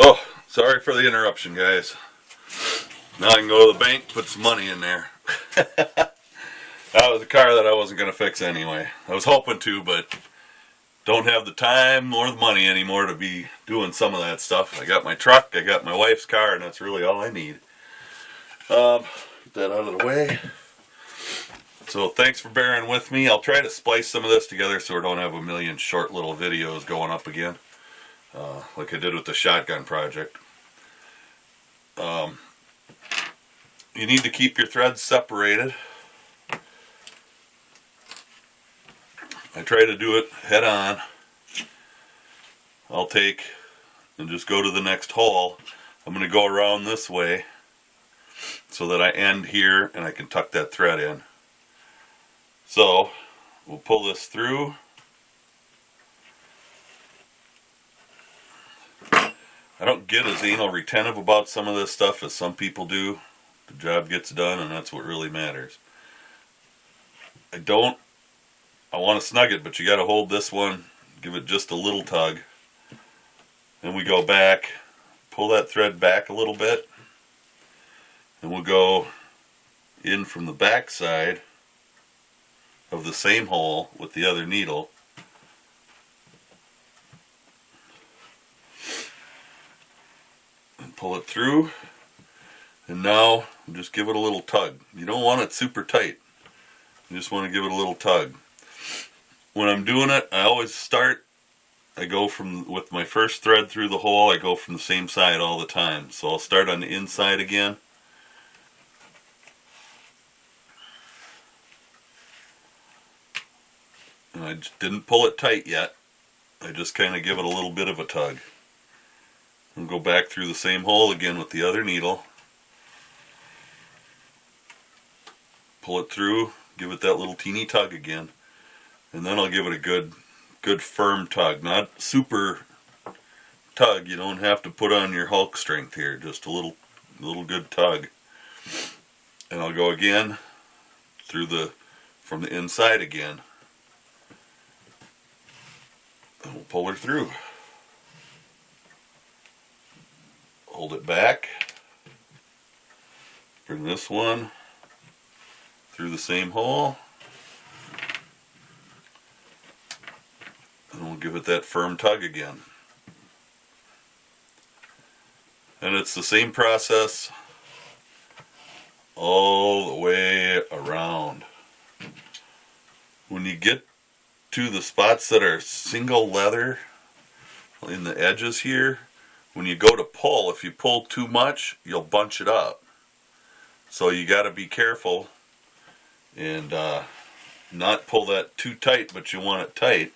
Oh, sorry for the interruption, guys. Now I can go to the bank, put some money in there. That was a car that I wasn't going to fix anyway. I was hoping to, but don't have the time or the money anymore to be doing some of that stuff. I got my truck, I got my wife's car, and that's really all I need. Get that out of the way. So thanks for bearing with me. I'll try to splice some of this together so we don't have a million short little videos going up again, like I did with the shotgun project. You need to keep your threads separated. I try to do it head on. I'll take and just go to the next hole. I'm going to go around this way so that I end here and I can tuck that thread in. So we'll pull this through. I don't get as anal retentive about some of this stuff as some people do. The job gets done, and that's what really matters. I want to snug it, but you got to hold this one, give it just a little tug. Then we go back, pull that thread back a little bit, and we'll go in from the back side of the same hole with the other needle. And pull it through. And now just give it a little tug. You don't want it super tight. You just want to give it a little tug. When I'm doing it, I always start, I go with my first thread through the hole, I go from the same side all the time. So I'll start on the inside again. And I just didn't pull it tight yet. I just kind of give it a little bit of a tug. And go back through the same hole again with the other needle. Pull it through, give it that little teeny tug again, and then I'll give it a good firm tug. Not super tug. You don't have to put on your Hulk strength here. Just a little good tug. And I'll go again from the inside again. And we'll pull her through. Hold it back. Bring this one through the same hole, and we'll give it that firm tug again. And it's the same process all the way around. When you get to the spots that are single leather in the edges here, when you go to pull, if you pull too much, you'll bunch it up. So you got to be careful and not pull that too tight, but you want it tight.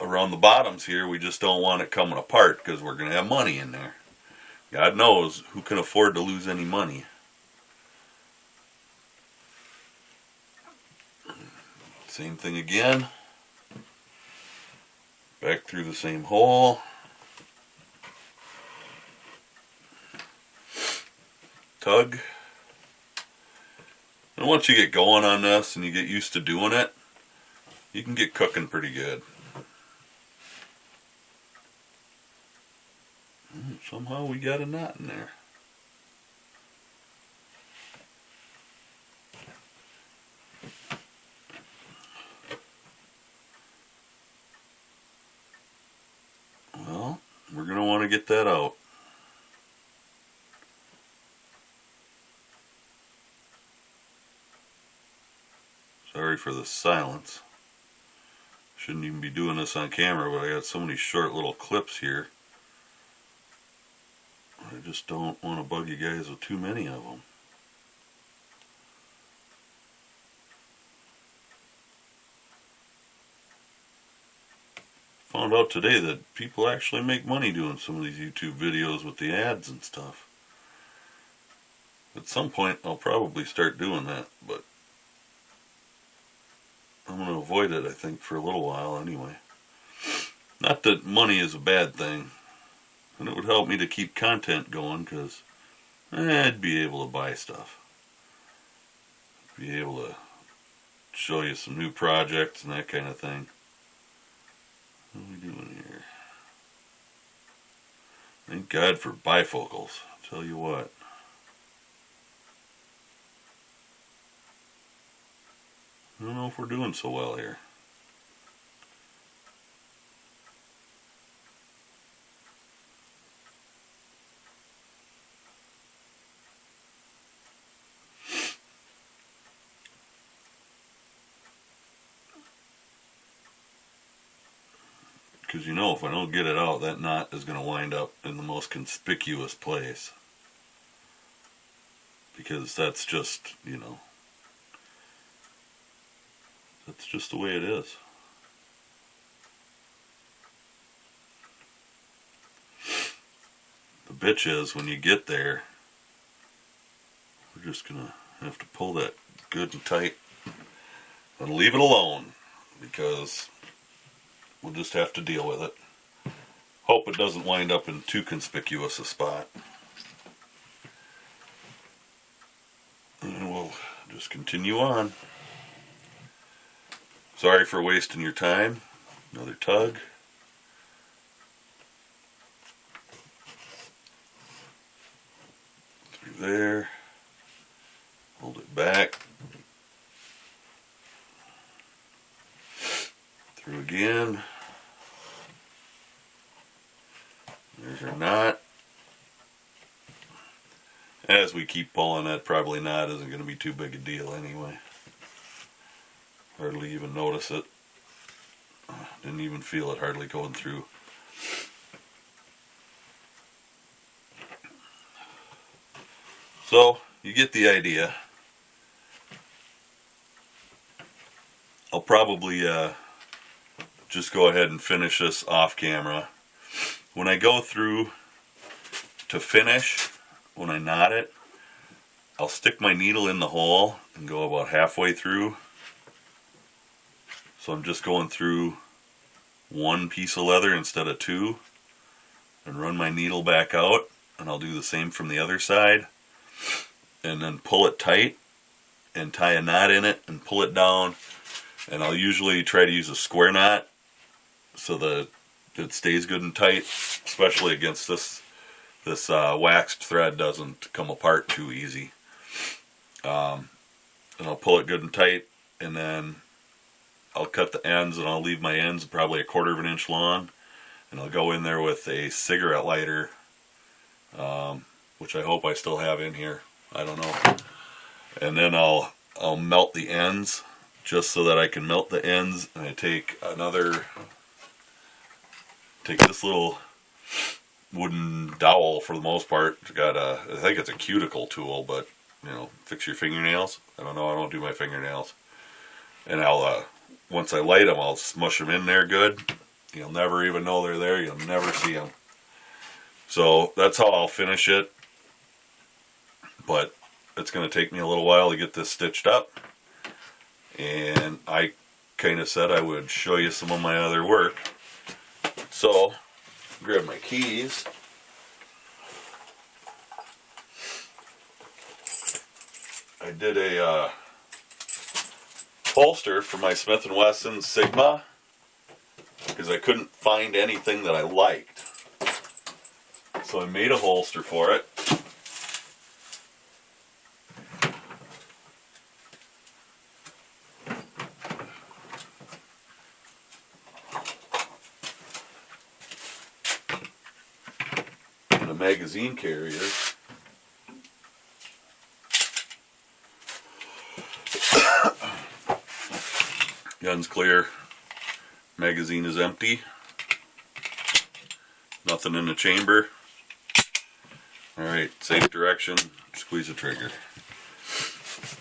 Around the bottoms here, we just don't want it coming apart because we're going to have money in there. God knows who can afford to lose any money. Same thing again. Back through the same hole. Tug. And once you get going on this and you get used to doing it, you can get cooking pretty good. Somehow we got a knot in there. Well, we're going to want to get that out. Sorry for the silence. Shouldn't even be doing this on camera, but I got so many short little clips here. I just don't want to bug you guys with too many of them. Found out today that people actually make money doing some of these YouTube videos with the ads and stuff. At some point I'll probably start doing that, but I'm going to avoid it, I think, for a little while anyway. Not that money is a bad thing, and it would help me to keep content going because I'd be able to buy stuff. Be able to show you some new projects and that kind of thing. What are we doing here? Thank God for bifocals. I'll tell you what. I don't know if we're doing so well here. Because you know, if I don't get it out, that knot is going to wind up in the most conspicuous place. Because that's just, you know, that's just the way it is. The bitch is, when you get there, we're just going to have to pull that good and tight and leave it alone, because we'll just have to deal with it. Hope it doesn't wind up in too conspicuous a spot. And we'll just continue on. Sorry for wasting your time. Another tug. Through there. Hold it back. Through again. There's our knot. As we keep pulling, that probably knot isn't going to be too big a deal anyway. Hardly even notice it. Didn't even feel it hardly going through. So, you get the idea. I'll probably just go ahead and finish this off camera. When I go through to finish, when I knot it, I'll stick my needle in the hole and go about halfway through. So I'm just going through one piece of leather instead of two, and run my needle back out, and I'll do the same from the other side, and then pull it tight and tie a knot in it and pull it down. And I'll usually try to use a square knot so that it stays good and tight, especially against this waxed thread doesn't come apart too easy. And I'll pull it good and tight, and then I'll cut the ends, and I'll leave my ends probably 1/4 of an inch long, and I'll go in there with a cigarette lighter, which I hope I still have in here. I don't know. And then I'll melt the ends, just so that I can melt the ends. And I take this little wooden dowel for the most part. It's got I think it's a cuticle tool, but you know, fix your fingernails. I don't know. I don't do my fingernails. And I'll once I light them, I'll smush them in there good. You'll never even know they're there. You'll never see them. So that's how I'll finish it. But it's going to take me a little while to get this stitched up. And I kind of said I would show you some of my other work. So, grab my keys. I did a holster for my Smith & Wesson Sigma because I couldn't find anything that I liked. So I made a holster for it. And a magazine carrier. Gun's clear. Magazine is empty. Nothing in the chamber. Alright, safe direction. Squeeze the trigger.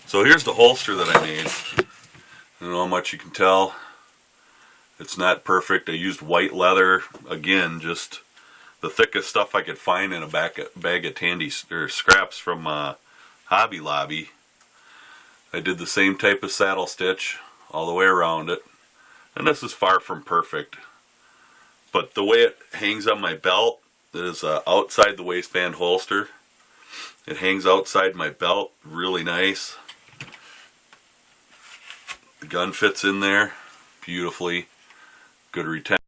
So here's the holster that I made. I don't know how much you can tell. It's not perfect. I used white leather. Again, just the thickest stuff I could find in a bag of Tandy or scraps from Hobby Lobby. I did the same type of saddle stitch all the way around it, and this is far from perfect, but the way it hangs on my belt is outside the waistband holster. It hangs outside my belt really nice. The gun fits in there beautifully. Good retention.